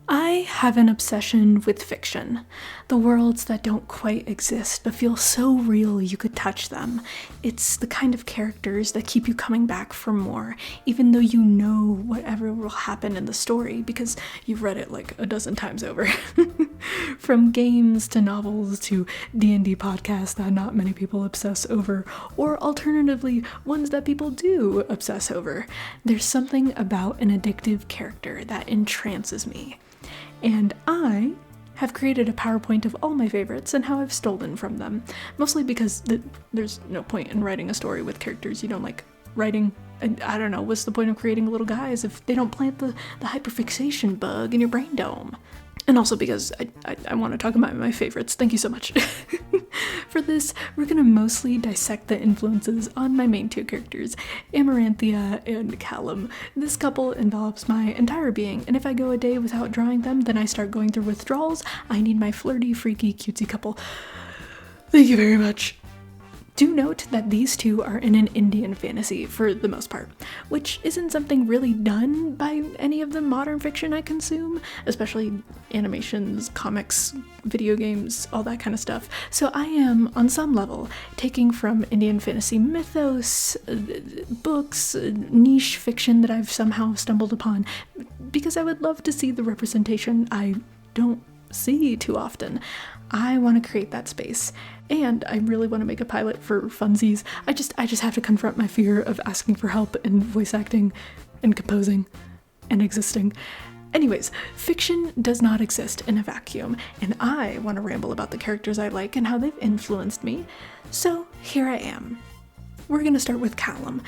I have an obsession with fiction. The worlds that don't quite exist but feel so real you could touch them. It's the kind of characters that keep you coming back for more, even though you know whatever will happen in the story because you've read it like a dozen times over. From games to novels to D&D podcasts that not many people obsess over, or alternatively, ones that people do obsess over. There's something about an addictive character that entrances me. And I have created a PowerPoint of all my favorites and how I've stolen from them, mostly because there's no point in writing a story with characters you don't like writing. And I don't know, what's the point of creating little guys if they don't plant the hyperfixation bug in your brain dome? And also because I want to talk about my favorites. Thank you so much. For this, we're going to mostly dissect the influences on my main two characters, Amaranthia and Callum. This couple envelops my entire being, and if I go a day without drawing them, then I start going through withdrawals. I need my flirty, freaky, cutesy couple. Thank you very much. Do note that these two are in an Indian fantasy for the most part, which isn't something really done by any of the modern fiction I consume, especially animations, comics, video games, all that kind of stuff. So I am, on some level, taking from Indian fantasy mythos, books, niche fiction that I've somehow stumbled upon, because I would love to see the representation I don't see too often. I want to create that space, and I really want to make a pilot for funsies. I just have to confront my fear of asking for help in voice acting and composing and existing. Anyways, fiction does not exist in a vacuum, and I want to ramble about the characters I like and how they've influenced me. So here I am. We're going to start with Callum,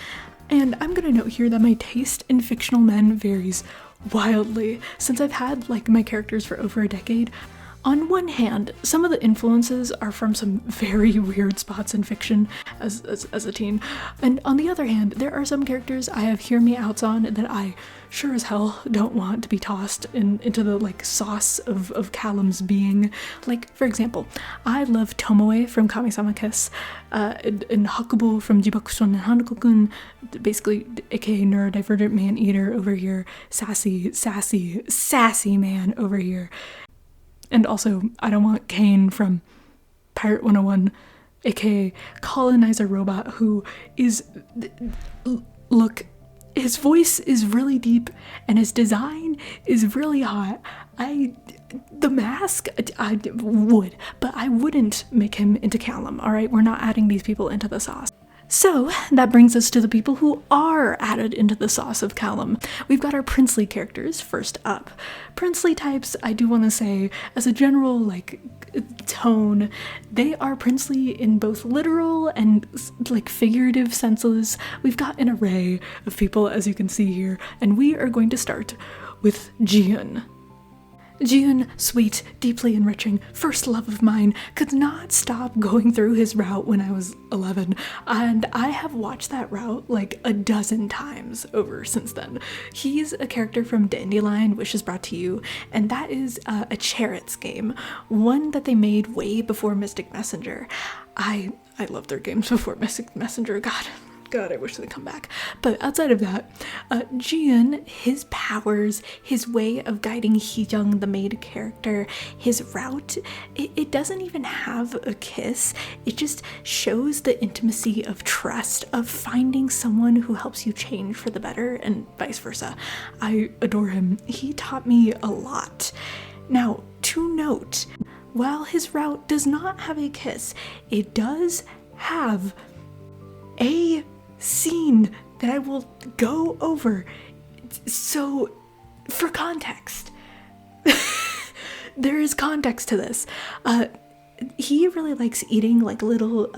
and I'm going to note here that my taste in fictional men varies wildly since I've had my characters for over a decade. On one hand, some of the influences are from some very weird spots in fiction as a teen, and on the other hand, there are some characters I have hear me outs on that I sure as hell don't want to be tossed into the sauce of Callum's being. For example, I love Tomoe from Kami-sama Kiss, and Hakubo from Jibakusho no Hanako-kun, basically aka neurodivergent man-eater over here, sassy man over here. And also, I don't want Kane from Pirate 101, aka colonizer robot, who is, look, his voice is really deep and his design is really hot. The mask, I would, but I wouldn't make him into Callum, alright? We're not adding these people into the sauce. So, that brings us to the people who are added into the sauce of Callum. We've got our princely characters first up. Princely types, I do want to say, as a general, tone, they are princely in both literal and, figurative senses. We've got an array of people, as you can see here, and we are going to start with Jiun. Jiun, sweet, deeply enriching, first love of mine, could not stop going through his route when I was 11, and I have watched that route a dozen times over since then. He's a character from Dandelion, Wish is Brought to You, and that is a Chariots game, one that they made way before Mystic Messenger. I love their games before Mystic Messenger, God, I wish they'd come back. But outside of that, Jiun, his powers, his way of guiding Heejung, the maid character, his route, it doesn't even have a kiss. It just shows the intimacy of trust, of finding someone who helps you change for the better, and vice versa. I adore him. He taught me a lot. Now, to note, while his route does not have a kiss, it does have a scene that I will go over. So, for context, there is context to this. He really likes eating little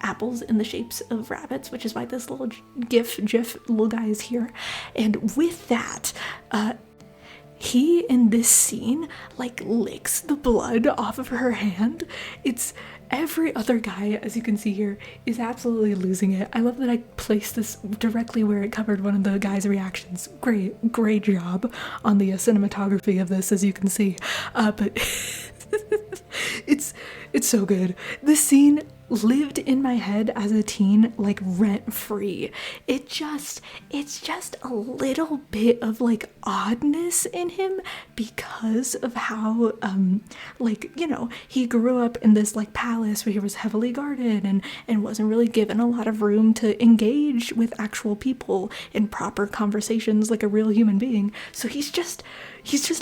apples in the shapes of rabbits, which is why this little gif little guy is here. And with that, he in this scene licks the blood off of her hand. It's every other guy, as you can see here, is absolutely losing it. I love that I placed this directly where it covered one of the guy's reactions. Great job on the cinematography of this, as you can see. But it's so good. This scene lived in my head as a teen like rent free. It's just a little bit of like oddness in him because of how like, you know, he grew up in this like palace where he was heavily guarded and wasn't really given a lot of room to engage with actual people in proper conversations like a real human being. So he's just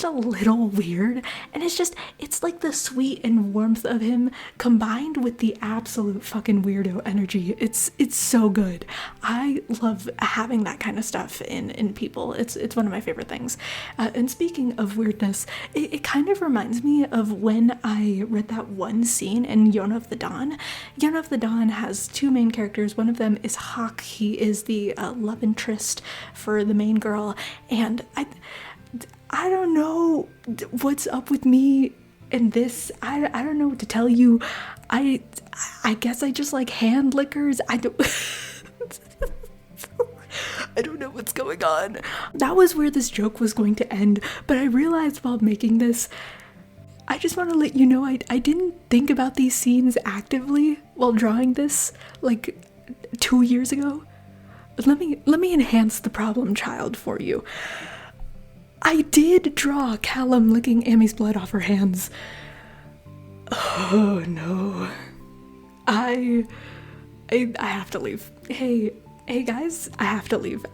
a little weird, and it's like the sweet and warmth of him combined with the absolute fucking weirdo energy. It's so good. I love having that kind of stuff in people. It's one of my favorite things. And speaking of weirdness, it kind of reminds me of when I read that one scene in Yona of the Dawn. Yona of the Dawn has two main characters. One of them is Hawk. He is the love interest for the main girl, and I don't know what's up with me in this. I don't know what to tell you. I guess I just like hand lickers. I don't I don't know what's going on. That was where this joke was going to end, but I realized while making this, I just want to let you know I didn't think about these scenes actively while drawing this like 2 years ago. Let me enhance the problem child for you. I did draw Callum licking Amy's blood off her hands. Oh no. I have to leave. Hey guys, I have to leave.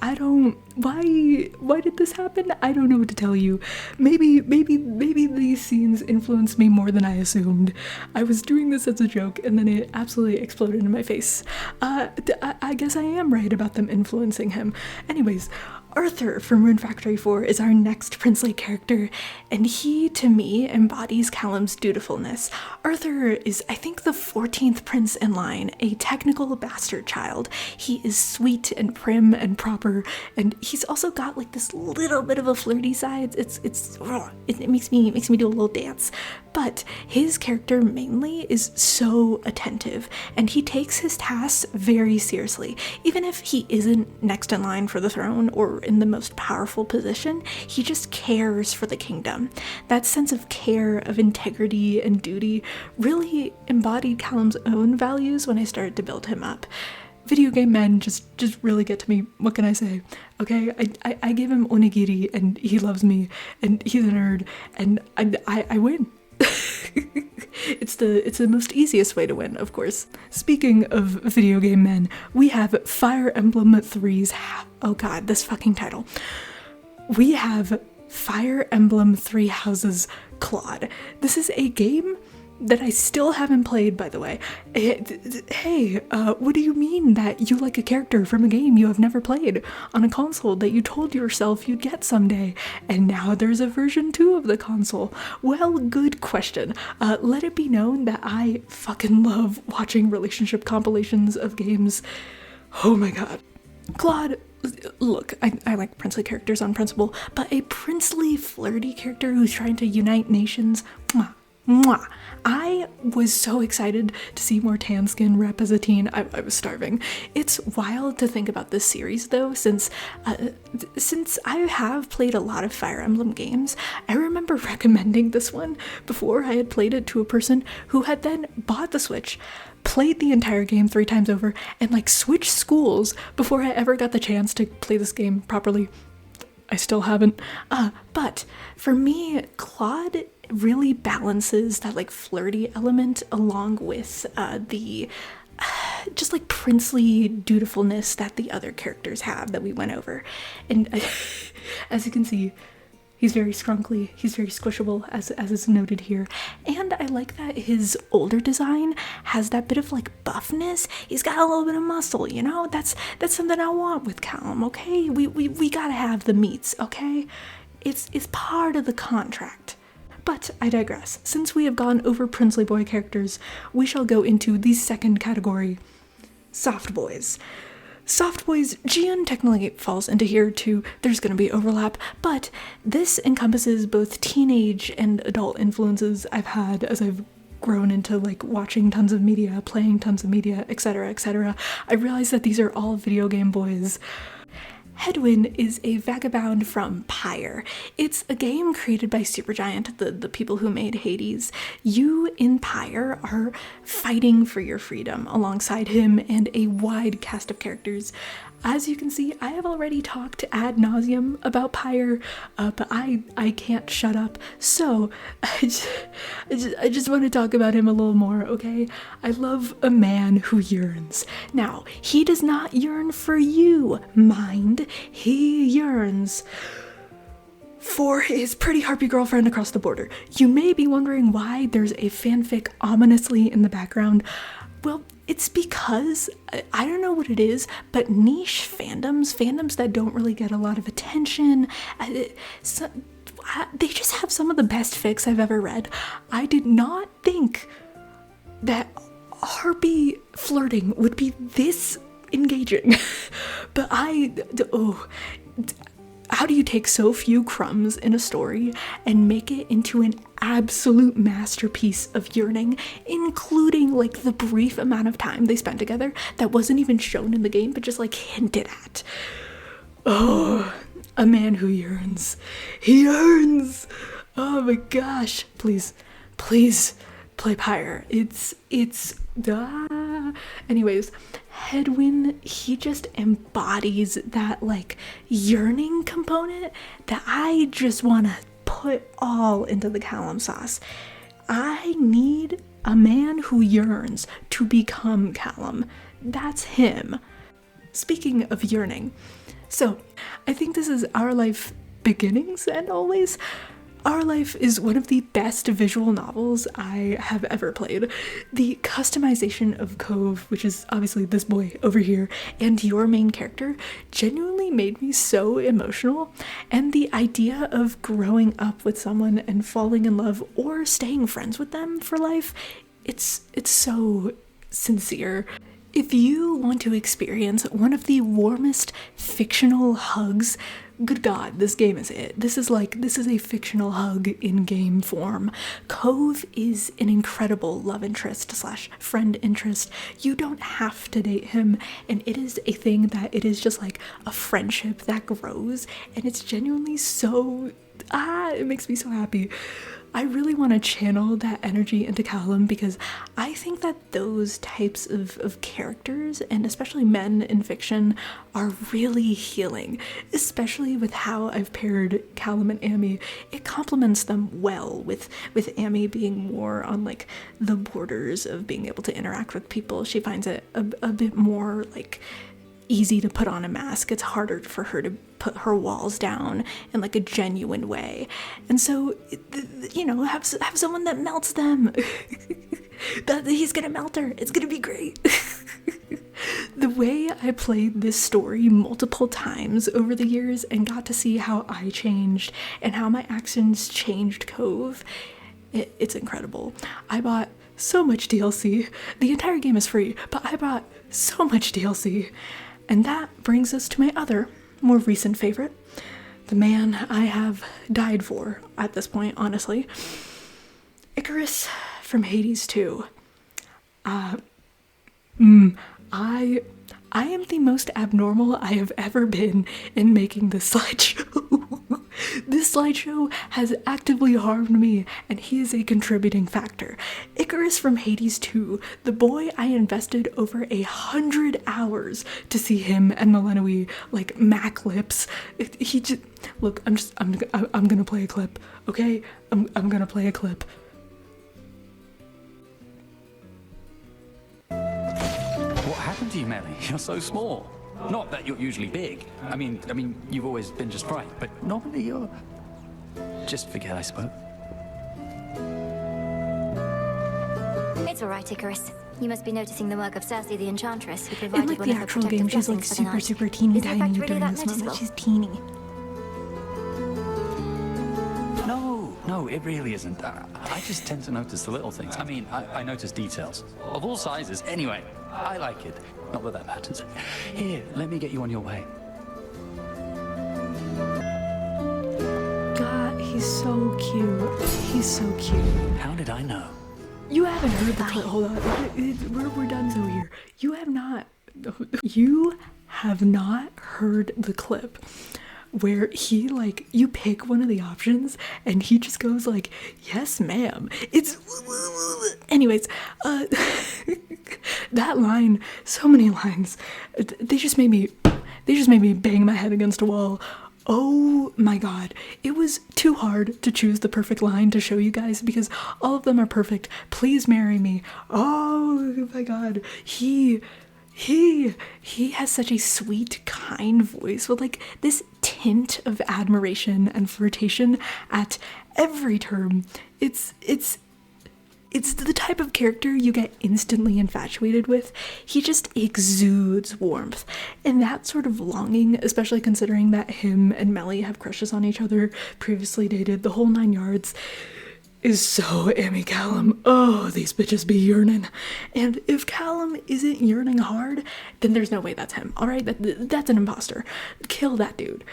Why did this happen? I don't know what to tell you. Maybe these scenes influenced me more than I assumed. I was doing this as a joke and then it absolutely exploded in my face. I guess I am right about them influencing him. Anyways, Arthur from Rune Factory 4 is our next princely character, and he, to me, embodies Callum's dutifulness. Arthur is, I think, the 14th prince in line, a technical bastard child. He is sweet and prim and proper, and he's also got like this little bit of a flirty side. It makes me do a little dance. But his character mainly is so attentive, and he takes his tasks very seriously. Even if he isn't next in line for the throne or in the most powerful position, he just cares for the kingdom. That sense of care, of integrity and duty really embodied Callum's own values when I started to build him up. Video game men just really get to me. What can I say? Okay, I gave him onigiri and he loves me and he's a nerd and I win. It's the most easiest way to win, of course. Speaking of video game men, we have Fire Emblem 3's oh god, this fucking title. We have Fire Emblem 3 Houses Claude. This is a game that I still haven't played, by the way. Hey, what do you mean that you like a character from a game you have never played on a console that you told yourself you'd get someday, and now there's a version 2 of the console? Well, good question. Let it be known that I fucking love watching relationship compilations of games. Oh my god. Claude, look, I like princely characters on principle, but a princely, flirty character who's trying to unite nations, mwah. Mwah. I was so excited to see more tan skin rep as a teen. I was starving. It's wild to think about this series though, since I have played a lot of Fire Emblem games. I remember recommending this one before I had played it to a person who had then bought the Switch, played the entire game 3 times over, and like switched schools before I ever got the chance to play this game properly. I still haven't. But for me, Claude really balances that like flirty element along with the just like princely dutifulness that the other characters have that we went over. And as you can see, he's very scrunkly, he's very squishable, as is noted here. And I like that his older design has that bit of like buffness. He's got a little bit of muscle, you know? That's something I want with Callum, okay? We gotta have the meats, okay? It's part of the contract. But I digress. Since we have gone over princely boy characters, we shall go into the second category, soft boys. Soft boys, Gian technically falls into here too. There's going to be overlap, but this encompasses both teenage and adult influences I've had as I've grown into like watching tons of media, playing tons of media, etc., etc. I realized that these are all video game boys. Hedwyn is a vagabond from Pyre. It's a game created by Supergiant, the people who made Hades. You in Pyre are fighting for your freedom alongside him and a wide cast of characters. As you can see, I have already talked ad nauseum about Pyre, but I can't shut up. So I just want to talk about him a little more, okay? I love a man who yearns. Now, he does not yearn for you, mind. He yearns for his pretty harpy girlfriend across the border. You may be wondering why there's a fanfic ominously in the background. Well, it's because, I don't know what it is, but niche fandoms that don't really get a lot of attention, they just have some of the best fics I've ever read. I did not think that harpy flirting would be this engaging, but how do you take so few crumbs in a story and make it into an absolute masterpiece of yearning, including like the brief amount of time they spent together that wasn't even shown in the game, but just like hinted at? Oh, a man who yearns. He yearns. Oh my gosh. Please play Pyre. Anyways, Hedwyn, he just embodies that like yearning component that I just want to put all into the Callum sauce. I need a man who yearns to become Callum. That's him. Speaking of yearning, so I think this is Our Life Beginnings and Always. Our Life is one of the best visual novels I have ever played. The customization of Cove, which is obviously this boy over here, and your main character genuinely made me so emotional. And the idea of growing up with someone and falling in love or staying friends with them for life, it's so sincere. If you want to experience one of the warmest fictional hugs, good God, this game is it. This is a fictional hug in game form. Cove is an incredible love interest / friend interest. You don't have to date him, and it is a thing that it is just like a friendship that grows, and it's genuinely so, it makes me so happy. I really want to channel that energy into Callum because I think that those types of characters, and especially men in fiction, are really healing, especially with how I've paired Callum and Amy. It complements them well, with Amy being more on like the borders of being able to interact with people. She finds it a bit more like easy to put on a mask. It's harder for her to put her walls down in like a genuine way, and so have someone that melts them. That he's gonna melt her. It's gonna be great. The way I played this story multiple times over the years and got to see how I changed and how my actions changed Cove, it's incredible. I bought so much DLC. The entire game is free, but I bought so much DLC. And that brings us to my other, more recent favorite, the man I have died for at this point, honestly. Icarus from Hades 2. I am the most abnormal I have ever been in making this slideshow. This slideshow has actively harmed me, and he is a contributing factor. Icarus from Hades 2, the boy I invested over 100 hours to see him and Melenoi like mac lips. He just look. I'm gonna play a clip, okay? I'm gonna play a clip. What happened to you, Melly? You're so small. Not that you're usually big. I mean, you've always been just right, but normally you're... Just forget I spoke. It's all right, Icarus. You must be noticing the work of Circe the Enchantress, who In provided like one the of her actual protective game, she's like blessings for the night. super teeny Is it in tiny fact really during that this moment. noticeable? She's teeny. No, it really isn't. I just tend to notice the little things. I mean, I notice details. Of all sizes. Anyway, I like it. Not that that matters. Here, let me get you on your way. God, he's so cute. He's so cute. How did I know? You haven't heard the clip. Hold on. We're done so here. You have have not heard the clip where he, like, you pick one of the options and he just goes like, yes ma'am, it's anyways, that line, so many lines, they just made me bang my head against a wall. Oh my god, it was too hard to choose the perfect line to show you guys because all of them are perfect. Please marry me. Oh my god, he has such a sweet, kind voice with like this tint of admiration and flirtation at every turn. It's the type of character you get instantly infatuated with. He just exudes warmth. And that sort of longing, especially considering that him and Melly have crushes on each other, previously dated, the whole 9 yards, is so Amy Callum. Oh, these bitches be yearning. And if Callum isn't yearning hard, then there's no way that's him, alright? That's an imposter. Kill that dude.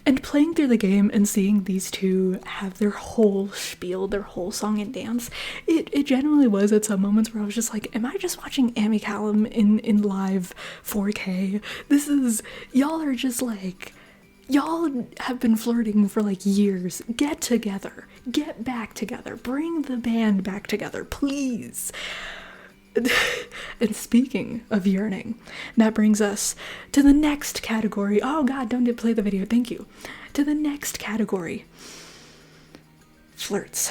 And playing through the game and seeing these two have their whole spiel, their whole song and dance, it genuinely was at some moments where I was just like, am I just watching Amy Callum in live 4K? This is, y'all are just like, y'all have been flirting for like years. Get together. Get back together. Bring the band back together, please. And speaking of yearning, that brings us to the next category. Oh god, don't play the video, thank you. To the next category. Flirts.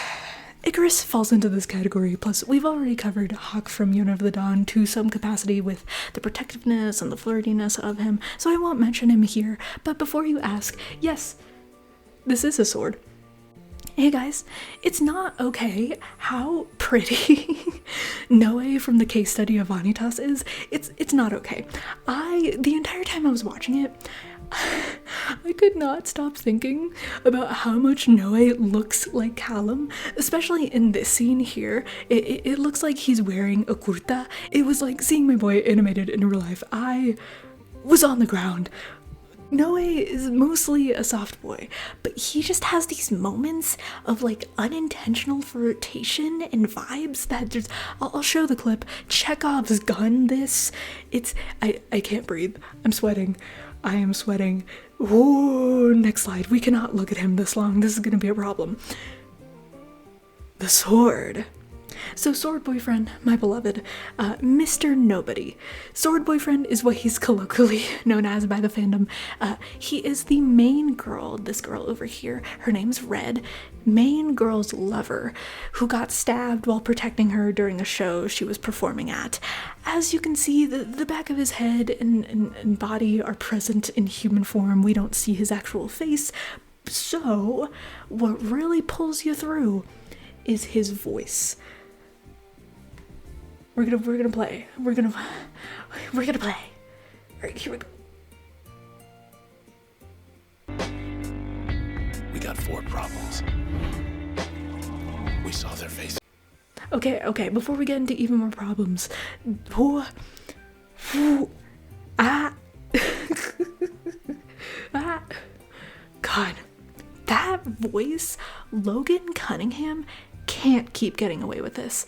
Icarus falls into this category, plus we've already covered Hawk from Yona of the Dawn to some capacity with the protectiveness and the flirtiness of him, so I won't mention him here. But before you ask, yes, this is a sword. Hey guys, it's not okay how pretty Noe from the case study of Vanitas is. It's not okay. The entire time I was watching it, I could not stop thinking about how much Noe looks like Callum, especially in this scene here. It looks like he's wearing a kurta. It was like seeing my boy animated in real life. I was on the ground. Noe is mostly a soft boy, but he just has these moments of like unintentional flirtation and vibes that just, I'll show the clip. Chekhov's gun this. I can't breathe. I'm sweating. I am sweating. Ooh, next slide. We cannot look at him this long. This is gonna be a problem. The sword. So Sword Boyfriend, my beloved, Mr. Nobody. Sword Boyfriend is what he's colloquially known as by the fandom. He is the main girl, this girl over here, her name's Red, main girl's lover, who got stabbed while protecting her during a show she was performing at. As you can see, the back of his head and body are present in human form. We don't see his actual face. So, what really pulls you through is his voice. We're gonna play. We're gonna play. Alright, here we go. We got 4 problems. We saw their faces. Okay, before we get into even more problems. God, that voice, Logan Cunningham can't keep getting away with this.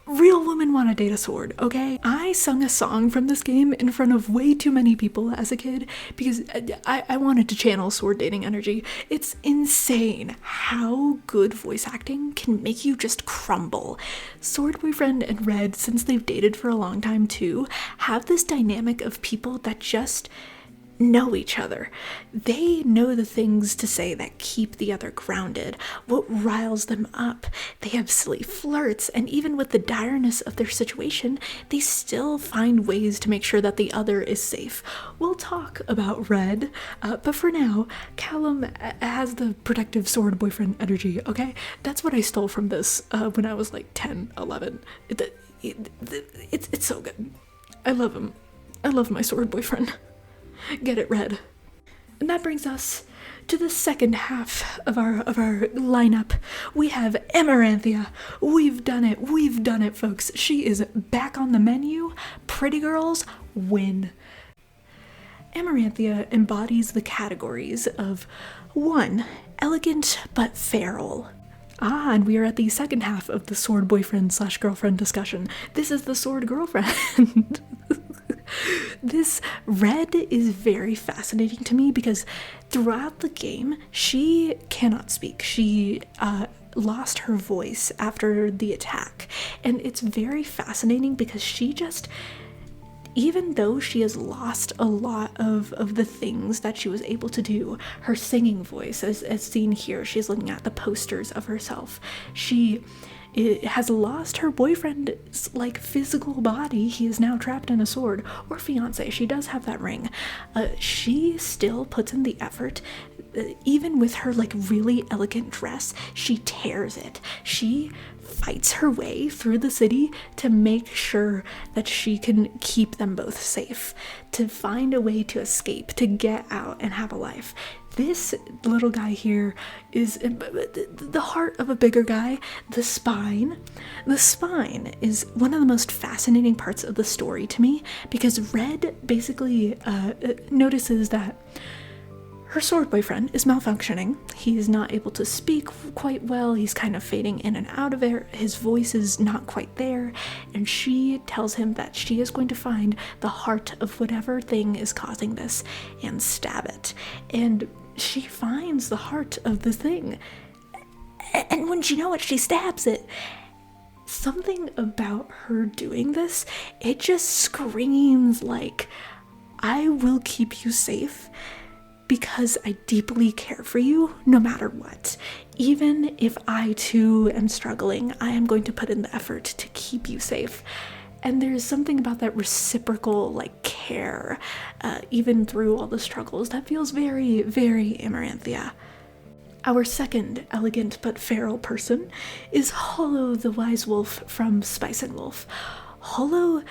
Real women want to date a sword, okay? I sung a song from this game in front of way too many people as a kid because I wanted to channel sword dating energy. It's insane how good voice acting can make you just crumble. Sword Boyfriend and Red, since they've dated for a long time too, have this dynamic of people that just know each other. They know the things to say that keep the other grounded, what riles them up. They have silly flirts, and even with the direness of their situation, they still find ways to make sure that the other is safe. We'll talk about Red, but for now, Callum has the protective sword boyfriend energy, okay? That's what I stole from this when I was like 10, 11. It's so good. I love him. I love my sword boyfriend. Get it, Red. And that brings us to the second half of our lineup. We have Amaranthia. We've done it, folks. She is back on the menu. Pretty girls win. Amaranthia embodies the categories of 1. Elegant but feral. And we are at the second half of the sword boyfriend / girlfriend discussion. This is the sword girlfriend. This Red is very fascinating to me because throughout the game, she cannot speak. She lost her voice after the attack. And it's very fascinating because she just, even though she has lost a lot of the things that she was able to do, her singing voice, as seen here, she's looking at the posters of herself. She has lost her boyfriend's like physical body. He is now trapped in a sword, or fiance. She does have that ring. She still puts in the effort. Even with her like really elegant dress, she tears it. She fights her way through the city to make sure that she can keep them both safe, to find a way to escape, to get out and have a life. This little guy here is the heart of a bigger guy. The spine is one of the most fascinating parts of the story to me, because Red basically notices that her sword boyfriend is malfunctioning. He is not able to speak quite well. He's kind of fading in and out of it. His voice is not quite there. And she tells him that she is going to find the heart of whatever thing is causing this and stab it. And she finds the heart of the thing. And when you know what, she stabs it. Something about her doing this, it just screams like, I will keep you safe, because I deeply care for you no matter what. Even if I too am struggling, I am going to put in the effort to keep you safe. And there's something about that reciprocal like care, even through all the struggles, that feels very, very Amaranthia. Our second elegant but feral person is Hollow the Wise Wolf from Spice and Wolf. Hollow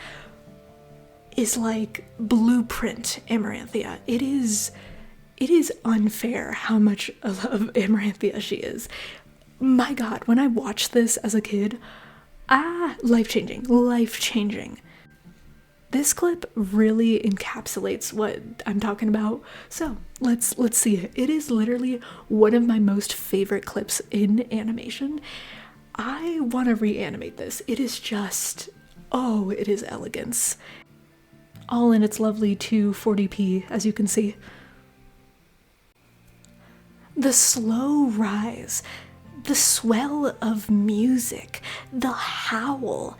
is like blueprint Amaranthia. It is unfair how much of Amaranthia she is. My god, when I watched this as a kid, life-changing. This clip really encapsulates what I'm talking about, so let's see it. It is literally one of my most favorite clips in animation. I want to reanimate this. It is just, oh, it is elegance. All in its lovely 240p, as you can see. The slow rise, the swell of music, the howl,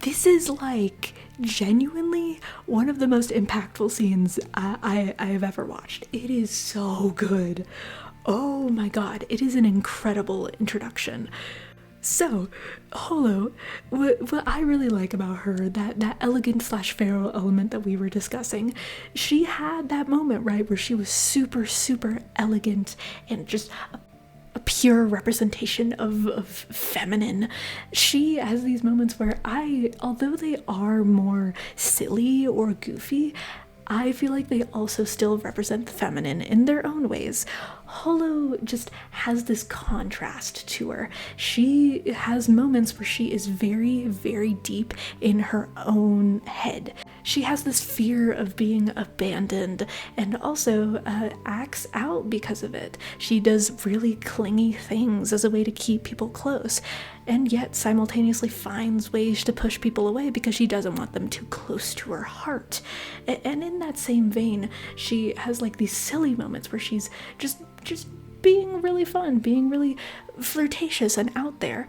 this is like genuinely one of the most impactful scenes I have ever watched. It is so good. Oh my god, it is an incredible introduction. So, Hollow, what I really like about her, that elegant / feral element that we were discussing, she had that moment, right, where she was super, super elegant and just a pure representation of feminine. She has these moments where although they are more silly or goofy, I feel like they also still represent the feminine in their own ways. Hollow just has this contrast to her. She has moments where she is very, very deep in her own head. She has this fear of being abandoned and also acts out because of it. She does really clingy things as a way to keep people close, and yet simultaneously finds ways to push people away because she doesn't want them too close to her heart. And in that same vein, she has like these silly moments where she's just being really fun, being really flirtatious and out there,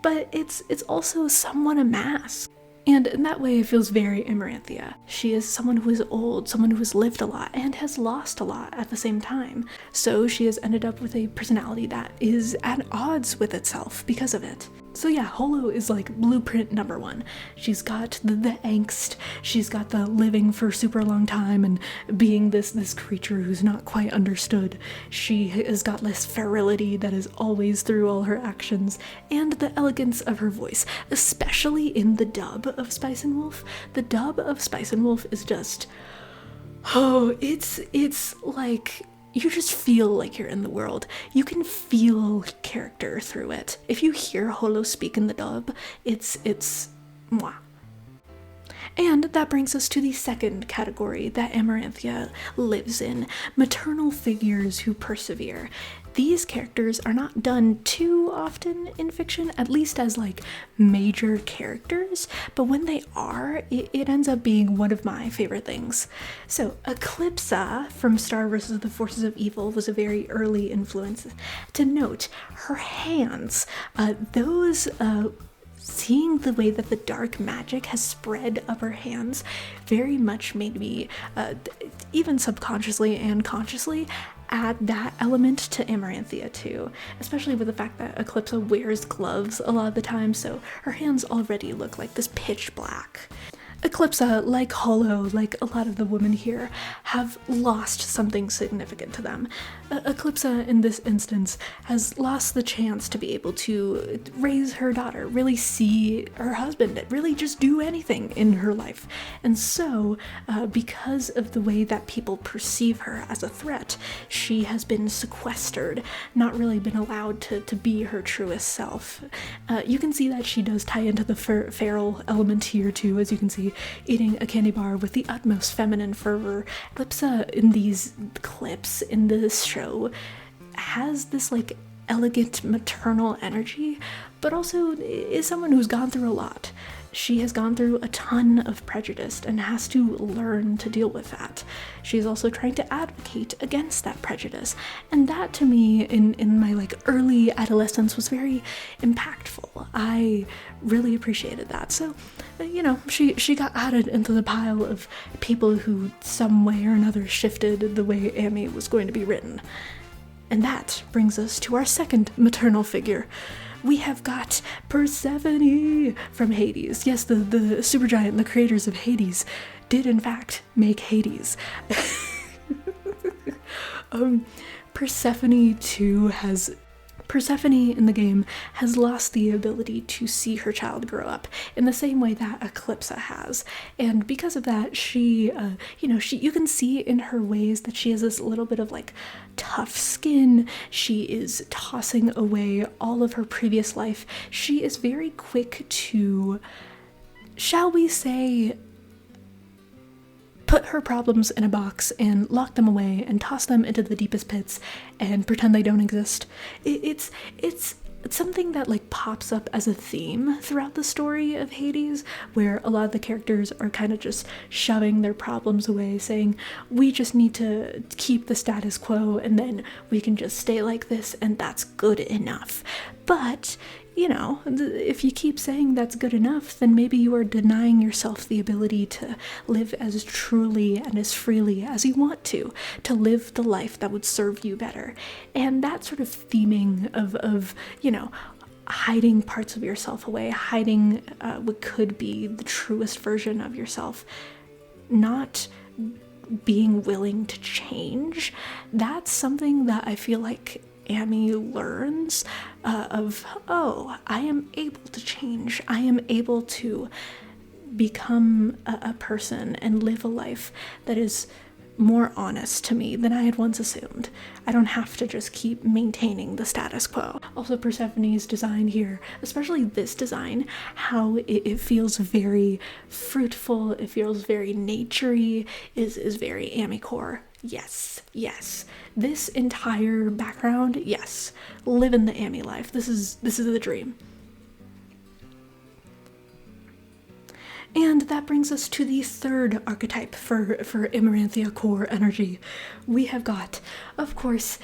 but it's also somewhat a mask. And in that way, it feels very Amaranthia. She is someone who is old, someone who has lived a lot, and has lost a lot at the same time. So she has ended up with a personality that is at odds with itself because of it. So yeah, Hollow is like blueprint number one. She's got the angst, she's got the living for super long time and being this creature who's not quite understood. She has got this ferility that is always through all her actions, and the elegance of her voice, especially in the dub of Spice and Wolf. The dub of Spice and Wolf is just, oh, it's like, you just feel like you're in the world. You can feel character through it. If you hear Hollow speak in the dub, it's mwah. And that brings us to the second category that Amaranthia lives in, maternal figures who persevere. these characters are not done too often in fiction, at least as like major characters, but when they are, it ends up being one of my favorite things. So Eclipsa from Star vs. the Forces of Evil was a very early influence. To note, her hands, seeing the way that the dark magic has spread up her hands very much made me, even subconsciously and consciously, add that element to Amaranthia too, especially with the fact that Eclipsa wears gloves a lot of the time, so her hands already look like this pitch black. Eclipsa, like Hollow, like a lot of the women here, have lost something significant to them. Eclipsa, in this instance, has lost the chance to be able to raise her daughter, really see her husband, really just do anything in her life. And so, because of the way that people perceive her as a threat, she has been sequestered, not really been allowed to be her truest self. You can see that she does tie into the feral element here too, as you can see, eating a candy bar with the utmost feminine fervor. Eclipsa in these clips in this show has this like elegant maternal energy, but also is someone who's gone through a lot. She has gone through a ton of prejudice and has to learn to deal with that. She's also trying to advocate against that prejudice, and that to me in my like early adolescence was very impactful. I really appreciated that. So, you know, she got added into the pile of people who some way or another shifted the way Amy was going to be written. And that brings us to our second maternal figure. We have got Persephone from Hades. Yes, the supergiant, the creators of Hades, did in fact make Hades. Persephone in the game has lost the ability to see her child grow up in the same way that Eclipsa has. And because of that, she you can see in her ways that she has this little bit of like tough skin. She is tossing away all of her previous life. She is very quick to, shall we say, put her problems in a box and lock them away and toss them into the deepest pits and pretend they don't exist. It's something that like pops up as a theme throughout the story of Hades, where a lot of the characters are kind of just shoving their problems away, saying, we just need to keep the status quo and then we can just stay like this and that's good enough. But you know, if you keep saying that's good enough, then maybe you are denying yourself the ability to live as truly and as freely as you want to live the life that would serve you better. And that sort of theming of you know, hiding parts of yourself away, hiding what could be the truest version of yourself, not being willing to change, that's something that I feel like Amy learns I am able to change. I am able to become a person and live a life that is more honest to me than I had once assumed. I don't have to just keep maintaining the status quo. Also, Persephone's design here, especially this design, how it feels very fruitful, it feels very naturey, is very Amy-core. Yes. This entire background, yes. Living the Amy life. This is the dream. And that brings us to the third archetype for Amaranthia core energy. We have got, of course,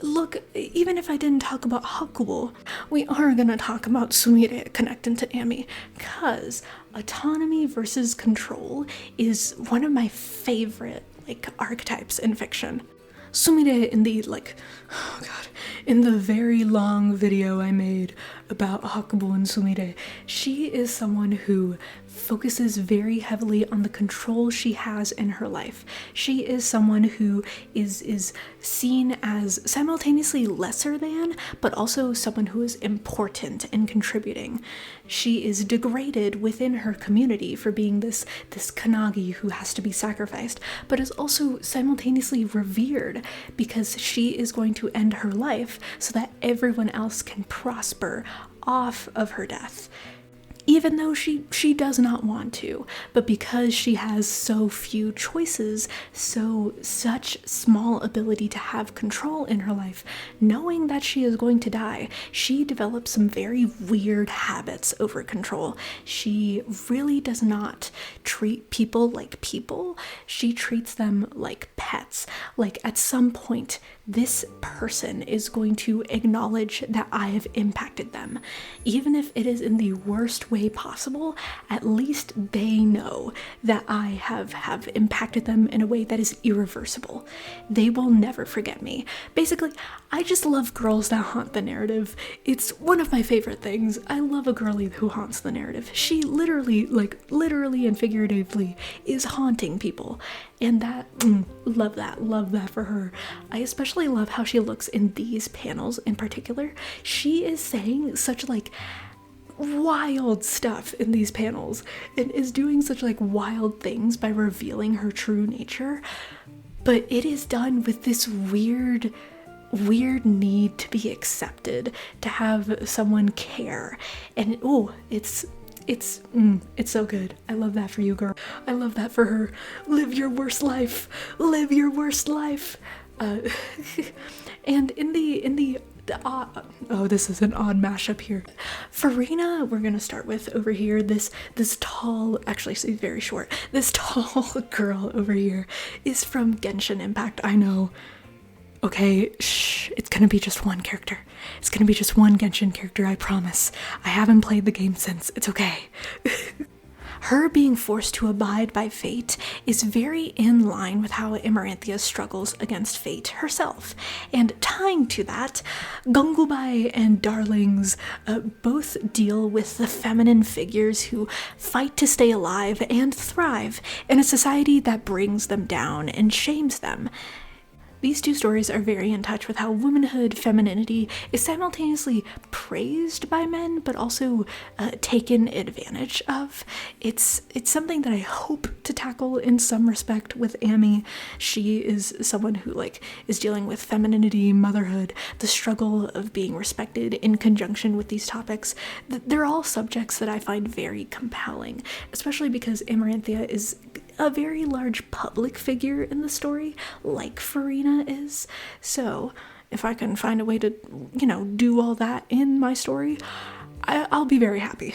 look, even if I didn't talk about Hakuo, we are gonna talk about Sumire connecting to Amy, because autonomy versus control is one of my favorite archetypes in fiction. Sumire in the very long video I made about Hakuo and Sumire, she is someone who focuses very heavily on the control she has in her life. She is someone who is seen as simultaneously lesser than, but also someone who is important and contributing. She is degraded within her community for being this Kanagi who has to be sacrificed, but is also simultaneously revered because she is going to end her life so that everyone else can prosper off of her death. even though she does not want to. But because she has so few choices, such small ability to have control in her life, knowing that she is going to die, she develops some very weird habits over control. She really does not treat people like people. She treats them like pets. Like, at some point, this person is going to acknowledge that I have impacted them. Even if it is in the worst way possible, at least they know that I have impacted them in a way that is irreversible. They will never forget me. Basically, I just love girls that haunt the narrative. It's one of my favorite things. I love a girlie who haunts the narrative. She literally and figuratively is haunting people. And that, love that for her. I especially love how she looks in these panels in particular. She is saying such wild stuff in these panels and is doing such wild things by revealing her true nature. But it is done with this weird need to be accepted, to have someone care. And it's so good. I love that for you, girl. I love that for her. Live your worst life. Live your worst life. And in the this is an odd mashup here. Farina, we're gonna start with over here. This tall, actually she's very short. This tall girl over here is from Genshin Impact. I know. Okay, shh, it's gonna be just one character. It's gonna be just one Genshin character, I promise. I haven't played the game since, it's okay. Her being forced to abide by fate is very in line with how Amaranthia struggles against fate herself. And tying to that, Gongubai and Darlings both deal with the feminine figures who fight to stay alive and thrive in a society that brings them down and shames them. These two stories are very in touch with how womanhood, femininity is simultaneously praised by men, but also taken advantage of. It's something that I hope to tackle in some respect with Amy. She is someone who is dealing with femininity, motherhood, the struggle of being respected in conjunction with these topics. They're all subjects that I find very compelling, especially because Amaranthia is a very large public figure in the story, like Farina is. So if I can find a way to, do all that in my story, I'll be very happy.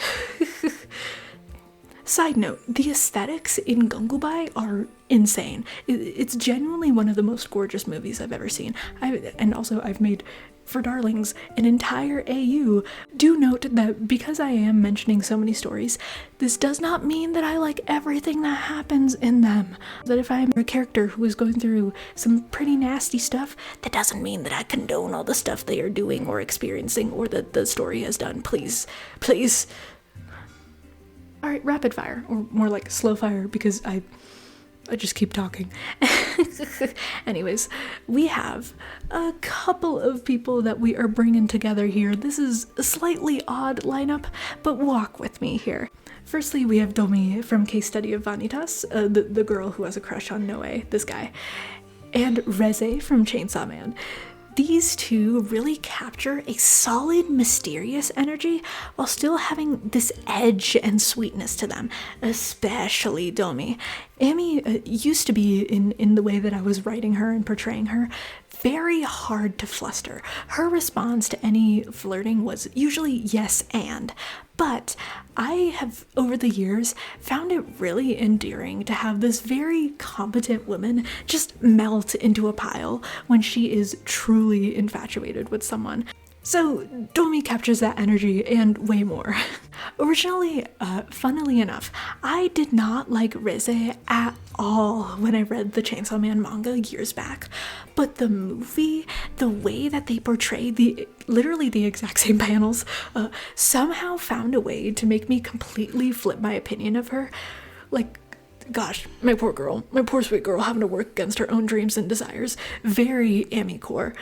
Side note, the aesthetics in Gongubai are insane. It's genuinely one of the most gorgeous movies I've ever seen. I've made, for Darlings, an entire AU. Do note that because I am mentioning so many stories, this does not mean that I like everything that happens in them. That if I'm a character who is going through some pretty nasty stuff, that doesn't mean that I condone all the stuff they are doing or experiencing or that the story has done. Please. All right, rapid fire, or more like slow fire, because I just keep talking. Anyways, we have a couple of people that we are bringing together here. This is a slightly odd lineup, but walk with me here. Firstly, we have Domi from Case Study of Vanitas, the girl who has a crush on Noe, this guy, and Reze from Chainsaw Man. These two really capture a solid, mysterious energy while still having this edge and sweetness to them, especially Domi. Amy used to be, in the way that I was writing her and portraying her, very hard to fluster. Her response to any flirting was usually yes and, but I have, over the years, found it really endearing to have this very competent woman just melt into a pile when she is truly infatuated with someone. So Domi captures that energy and way more. Originally, funnily enough, I did not like Reze at all when I read the Chainsaw Man manga years back, but the movie, the way that they portrayed literally the exact same panels, somehow found a way to make me completely flip my opinion of her. Gosh, my poor girl, my poor sweet girl having to work against her own dreams and desires. Very Amy core.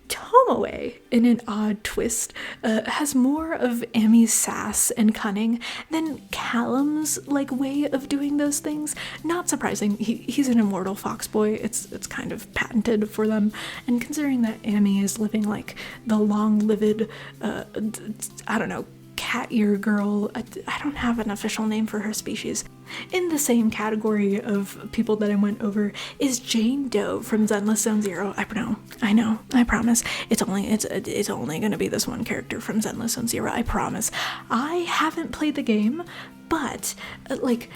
Tomoe, in an odd twist, has more of Amy's sass and cunning than Callum's way of doing those things. Not surprising, he's an immortal foxboy. It's kind of patented for them, and considering that Amy is living the long-lived, cat ear girl. I don't have an official name for her species. In the same category of people that I went over is Jane Doe from Zenless Zone Zero. I know, I promise. It's only gonna be this one character from Zenless Zone Zero, I promise. I haven't played the game, but like,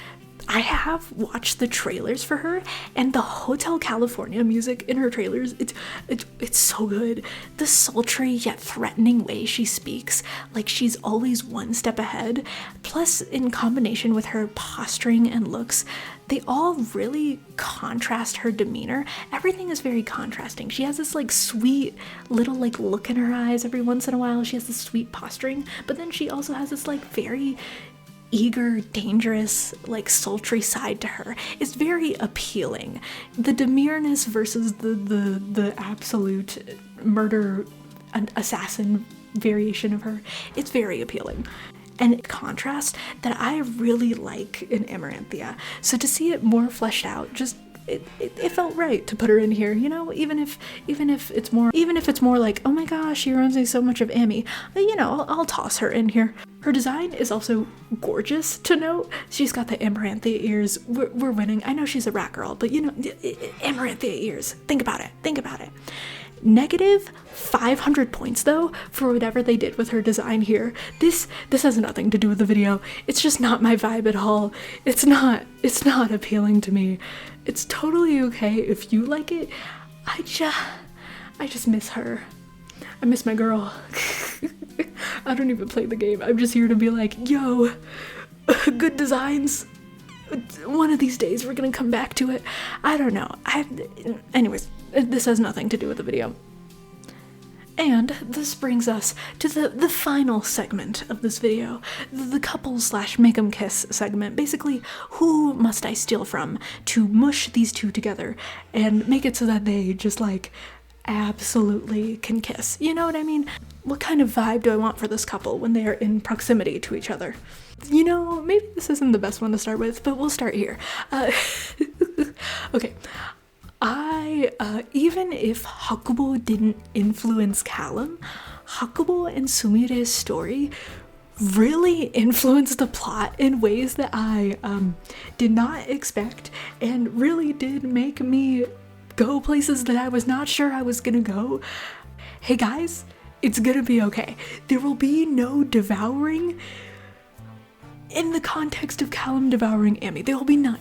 I have watched the trailers for her, and the Hotel California music in her trailers, it's so good. The sultry yet threatening way she speaks, like she's always one step ahead, plus in combination with her posturing and looks, they all really contrast her demeanor. Everything is very contrasting. She has this like sweet little like look in her eyes every once in a while. She has this sweet posturing, but then she also has this like very eager, dangerous, like sultry side to her. It's very appealing. The demureness versus the absolute murder assassin variation of her, it's very appealing. And contrast that I really like in Amaranthia. So to see it more fleshed out, just it felt right to put her in here, you know, even if it's more like, oh my gosh, she reminds me so much of Amy, you know, I'll toss her in here. Her design is also gorgeous to note. She's got the Amaranthia ears. We're winning. I know she's a rat girl, but you know, Amaranthia ears. Think about it. Negative 500 points though for whatever they did with her design here. This has nothing to do with the video. It's just not my vibe at all. It's not appealing to me. It's totally okay if you like it. I just miss her. I miss my girl. I don't even play the game. I'm just here to be like, yo, good designs. One of these days we're gonna come back to it. I don't know. Anyways, this has nothing to do with the video. And this brings us to the final segment of this video, the couple/make 'em kiss segment. Basically, who must I steal from to mush these two together and make it so that they just like absolutely can kiss? You know what I mean? What kind of vibe do I want for this couple when they are in proximity to each other? You know, maybe this isn't the best one to start with, but we'll start here. Okay. Even if Hakubo didn't influence Callum, Hakubo and Sumire's story really influenced the plot in ways that I did not expect, and really did make me go places that I was not sure I was gonna go. Hey guys, it's gonna be okay. There will be no devouring in the context of Callum devouring Amy. There will be none.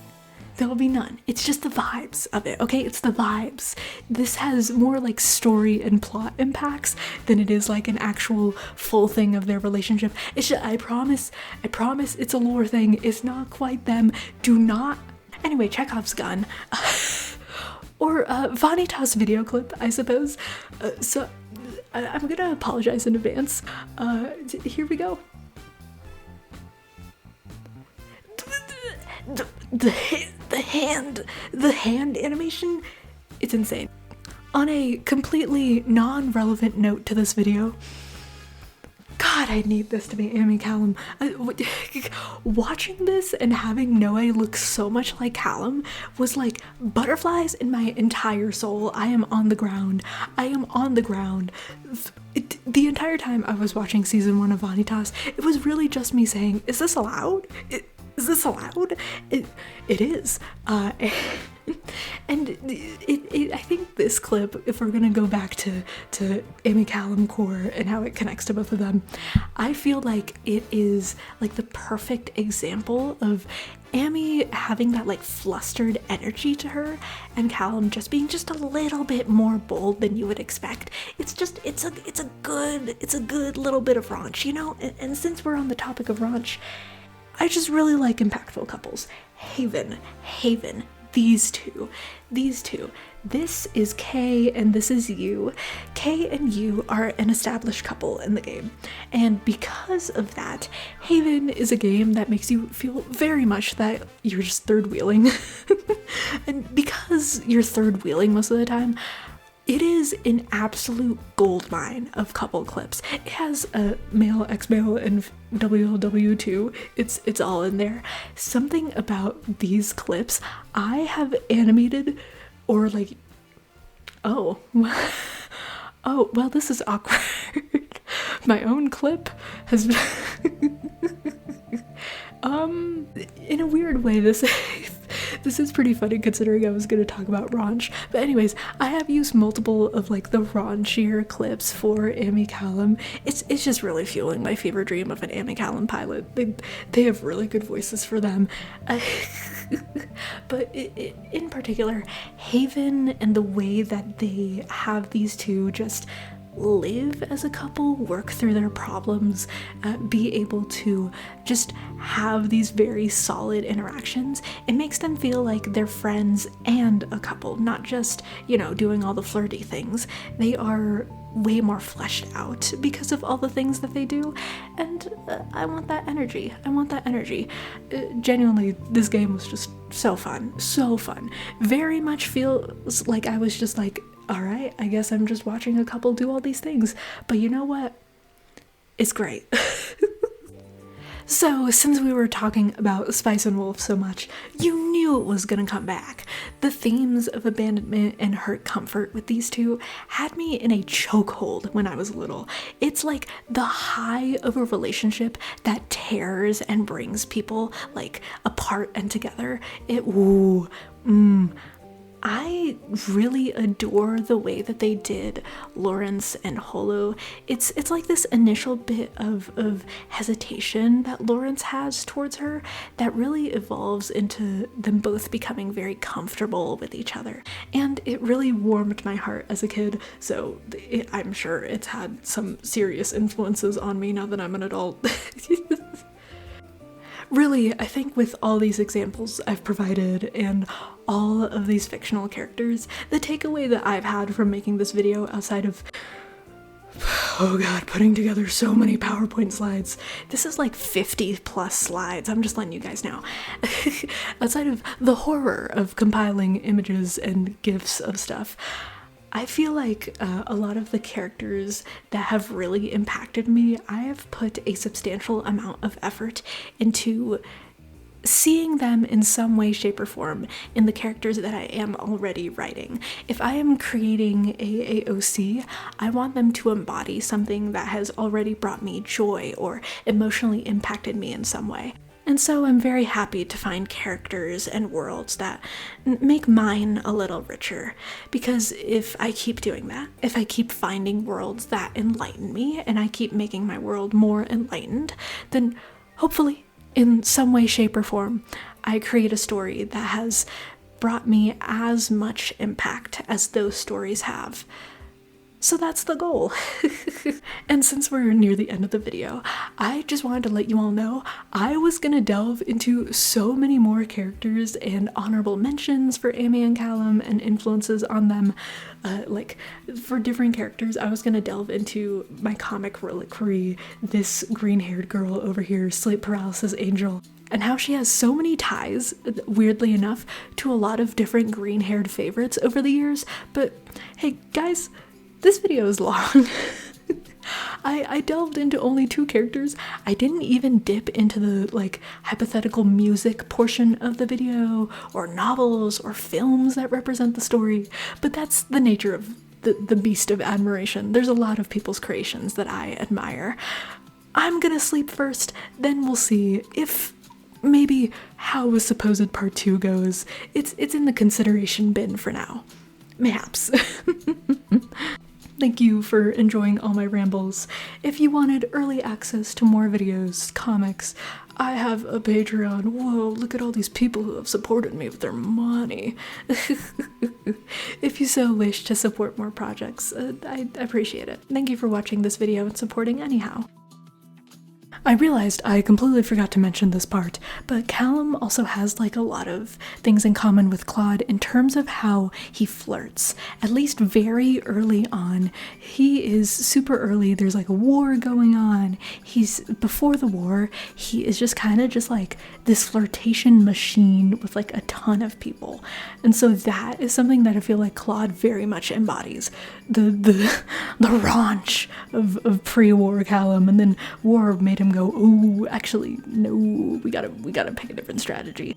It's just the vibes of it, okay? It's the vibes. This has more like story and plot impacts than it is like an actual full thing of their relationship. It's just, I promise it's a lore thing. It's not quite them. Do not. Anyway, Chekhov's gun. Or Vanitas video clip, I suppose. So I'm gonna apologize in advance. Here we go. The hand animation, it's insane. On a completely non-relevant note to this video, God, I need this to be Amy Callum. Watching this and having Noe look so much like Callum was like butterflies in my entire soul. I am on the ground. The entire time I was watching season 1 of Vanitas, it was really just me saying, is this allowed? Is this allowed? It is. And I think this clip, if we're gonna go back to Amy Callum core and how it connects to both of them, I feel like it is like the perfect example of Amy having that like flustered energy to her, and Callum just being just a little bit more bold than you would expect. It's a good little bit of raunch, you know. And since we're on the topic of raunch, I just really like impactful couples. Haven, these two. This is Kay and this is you. Kay and you are an established couple in the game. And because of that, Haven is a game that makes you feel very much that you're just third wheeling. And because you're third wheeling most of the time, it is an absolute goldmine of couple clips. It has a male, ex-male, and WLW2. It's all in there. Something about these clips I have animated, or like, oh, well, this is awkward. my own clip has in a weird way, this is pretty funny considering I was going to talk about raunch. But anyways, I have used multiple of like the raunchier clips for Amy Callum. It's just really fueling my fever dream of an Amy Callum pilot. They have really good voices for them. But in particular, Haven and the way that they have these two just live as a couple, work through their problems, be able to just have these very solid interactions. It makes them feel like they're friends and a couple, not just, you know, doing all the flirty things. They are way more fleshed out because of all the things that they do, and I want that energy. Genuinely, this game was just so fun. Very much feels like I was just like, alright, I guess I'm just watching a couple do all these things. But you know what? It's great. So, since we were talking about Spice and Wolf so much, you knew it was gonna come back. The themes of abandonment and hurt comfort with these two had me in a chokehold when I was little. It's like the high of a relationship that tears and brings people like apart and together. I really adore the way that they did Lawrence and Holo. It's like this initial bit of hesitation that Lawrence has towards her that really evolves into them both becoming very comfortable with each other. And it really warmed my heart as a kid, so I'm sure it's had some serious influences on me now that I'm an adult. Really, I think with all these examples I've provided and all of these fictional characters, the takeaway that I've had from making this video outside of, oh god, putting together so many PowerPoint slides. This is like 50 plus slides, I'm just letting you guys know. Outside of the horror of compiling images and GIFs of stuff, I feel like a lot of the characters that have really impacted me, I have put a substantial amount of effort into seeing them in some way, shape, or form in the characters that I am already writing. If I am creating a AOC, I want them to embody something that has already brought me joy or emotionally impacted me in some way. And so I'm very happy to find characters and worlds that make mine a little richer, because if I keep doing that, if I keep finding worlds that enlighten me and I keep making my world more enlightened, then hopefully in some way, shape, or form, I create a story that has brought me as much impact as those stories have. So that's the goal. And since we're near the end of the video, I just wanted to let you all know I was gonna delve into so many more characters and honorable mentions for Amy and Callum and influences on them. Like, for different characters, I was gonna delve into my comic Reliquary, this green-haired girl over here, sleep paralysis angel, and how she has so many ties, weirdly enough, to a lot of different green-haired favorites over the years. But hey, guys, this video is long. I delved into only 2 characters. I didn't even dip into the like hypothetical music portion of the video or novels or films that represent the story, but that's the nature of the beast of admiration. There's a lot of people's creations that I admire. I'm gonna sleep first, then we'll see if maybe how a supposed part 2 goes. It's in the consideration bin for now. Mayhaps. Thank you for enjoying all my rambles. If you wanted early access to more videos, comics, I have a Patreon. Whoa, look at all these people who have supported me with their money. If you so wish to support more projects, I appreciate it. Thank you for watching this video and supporting anyhow. I realized I completely forgot to mention this part, but Callum also has like a lot of things in common with Claude in terms of how he flirts. At least very early on, he is super early, there's like a war going on. Before the war, he is just kind of just like this flirtation machine with like a ton of people. And so that is something that I feel like Claude very much embodies. The raunch of pre-war Callum, and then war made him go, oh, actually, no, we gotta pick a different strategy.